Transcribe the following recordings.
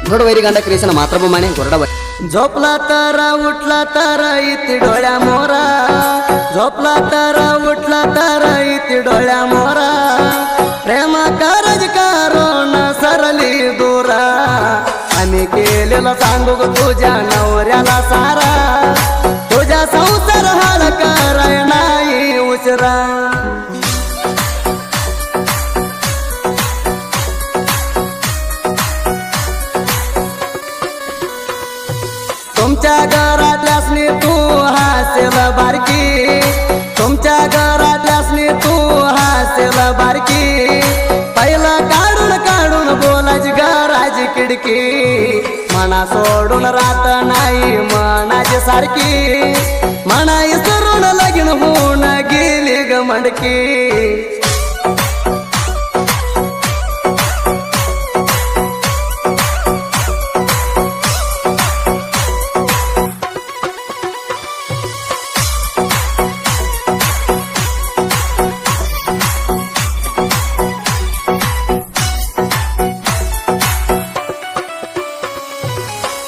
घोडवैरी गांडा creation मातृभूमाने Gorda झोपला तर उठला तर इति डोळ्या मोरा, झोपला तर उठला तर इति डोळ्या मोरा, प्रेम कारज करून सरली दूरा, आम्ही केलेलं सांगू तुझ्या नवऱ्याला सारा, तुझ्या संसार हाल कराय नाही उशिरा. तुमच्या घरातल्यासनी तू हासेल बारकी, तुमच्या घरातल्यासनी तू हासेल बारकी, पहिलं काढून काढून बोलायची घराची खिडकी, मना सोडून राहत नाही मनाची सारखी, मना इसरून लगीन होऊन गेली ग मडकी.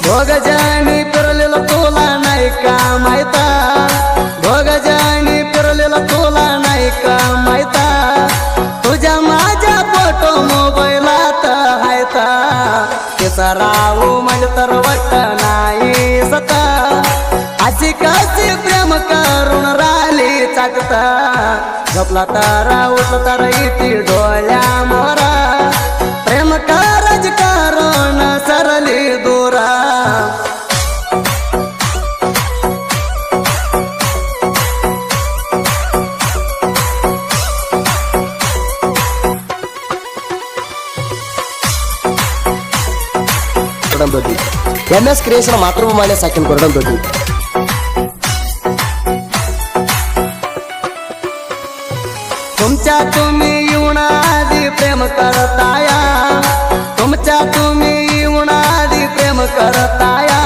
भोगजानी फिरलेलं तुला नाही का माहिता, भोगजानी फिरलेलं तुला नाही का माहिता, तुझ्या माझ्या फोटो मोबाईलात हायता, तिचा राहू म्हणजे तर वाटत नाही सता, अशी कशी प्रेम करून राहिली चाकता, झोपला तर उठला तर इति डोळ्या मोरा, प्रेम कारज करून सरली दूरा. MS क्रिएशन मातृभूमाने साकीन कोरडंदोडी. तुमच्या तुम्ही येऊन आधी प्रेम करताया, तुमच्या तुम्ही येऊन आधी प्रेम करताया,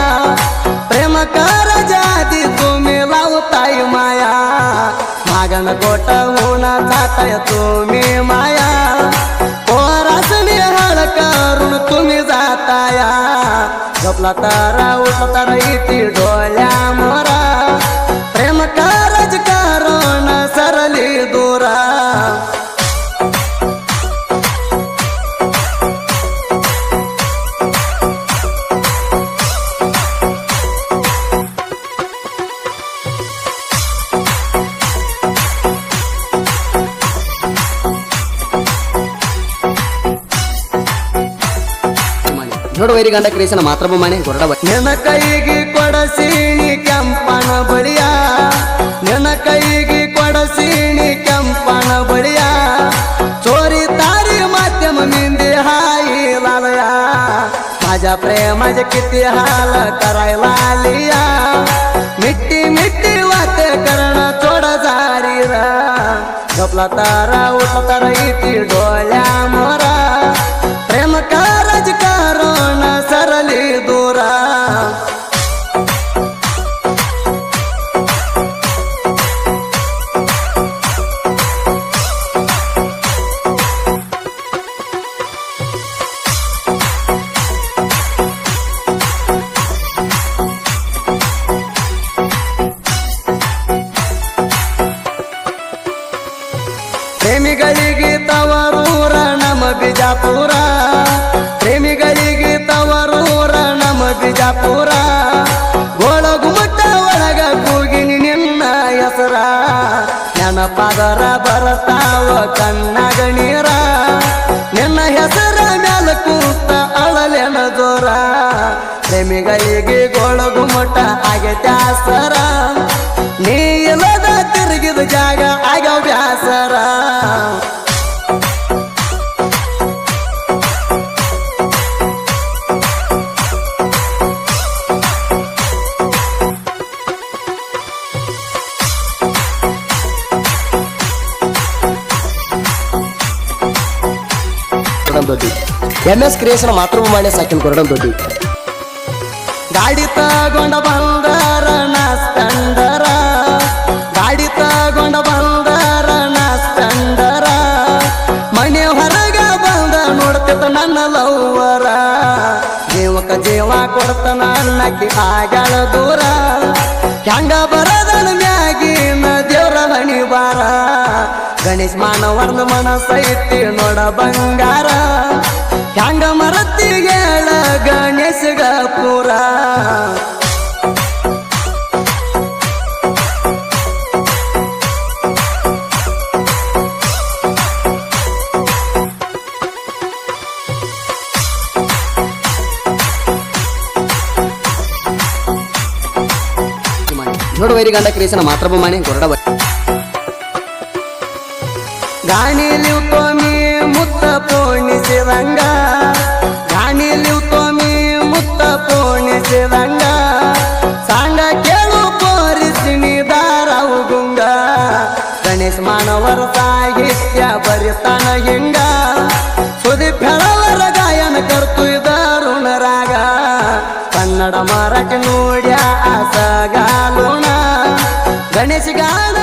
प्रेम करज आधी तुम्ही लावताय माया, मागण गोट होऊन जाताय तुम्ही माया, पोरासनी हाळ करून तुम्ही जाताया, झोपला तर उठला तर इति डोळ्या मोरा, प्रेम कारज करून सरली दूरा. घोडवैरी गांडा क्रिएशन मातೃಭೂಮಾನೆ गोरडा. ನಿನ್ನ ಕೈಗೆ ಕೊಡಸೀನಿ ಕೆಂಪನ ಬಳಿಯ, ನಿನ್ನ ಕೈಗೆ ಕೊಡಸೀನಿ ಕೆಂಪನ ಬಳಿಯ, चोरी तारी माध्यम मिंदी हाई लालया, माझ्या प्रेमाचे किती हाल करायला लिया, मिट्टी मिट्टी वाते करणं थोड जारी रा, झोपला तर उठला तर इति डोळ्या मोरा, प्रेम कारज करून सरली दूरा. ಪ್ರೇಮಿಗಳಿಗೆ ತವರೂರ ನಮ್ಮ ಬಿಜಾಪುರ, ಪ್ರೇಮಿಗಳಿಗೆ ತವರೂರ ನಮ್ಮ ಬಿಜಾಪುರ, ಗೋಳಗುಮಟ್ಟ ಒಳಗ ಕೂಗಿನಿ ನಿನ್ನ ಹೆಸರ, ನೆನಪಾದರ ಬರತಾವ ಕಣ್ಣಾಗ ನೀರ, ನಿನ್ನ ಹೆಸರ ಮ್ಯಾಲ ಕೂತ ಅಳಲೆನ ಜೋರ, ಪ್ರೇಮಿಗಳಿಗೆ ಗೋಳಗುಮಟ್ಟ ಆಗೈತೆ ಆಸರ, ನೀ ಇಲ್ಲದ ತಿರುಗಿದ ಜಾಗ ಆಗ್ಯಾವ ಬ್ಯಾಸರ. MS ಕ್ರಿಯೇಷನ್ ಮಾತೃಭೂಮಾನೆ ಸಾಕಿನ ಕೊರಡಂದೊಡ್ಡಿ. ಗಾಡಿ ತಗೊಂಡ ಬಂದರ ನಾ ಸ್ಪೆಂಡರ, ಗಾಡಿ ತಗೊಂಡ ಬಂದರ ನಾ ಸ್ಪೆಂಡರ, ಮನೆ ಹೊರಗ ಬಂದ ನೋಡ್ತಿತ್ತ ನನ್ನ ಲವ್ವರ, ನೀವು ಜೀವಕ್ಕ ಜೀವ ಕೊಡ್ತಾನ ಅನ್ನಕ್ಕೆ ಆಗ್ಯಾಳ ದೂರ ಹೆಂಗ ಬರದನ ಮ್ಯಾಗಿನ ದೇವ್ರ ಹಣಿ ಬಾರ ಗಣೇಶ್ ಮಾನವರ್ನ ಮನಸ್ಸೈತಿ ನೋಡ ಬಂಗಾರ ಹೆಂಗ ಮರತಿ ಹೇಳ ಗಣೇಶಗ ಪೂರ जोड वैरी गंडा क्रिएशन मातृभूमी कोरडा गाणी लिवतो मी मुत्त पोणीशिवंगा गाणी लिवतो मी मुत्त पोणीशिवंगा सांगा केळू पोरिसिनी दाराव गुंगा गणेश मानवर साहित्य बरितान हिंगा सुदीप फेळावर गायन करतोय दारुण रागा कन्नड मराठी नोड्या आस घालून गणेश गाणं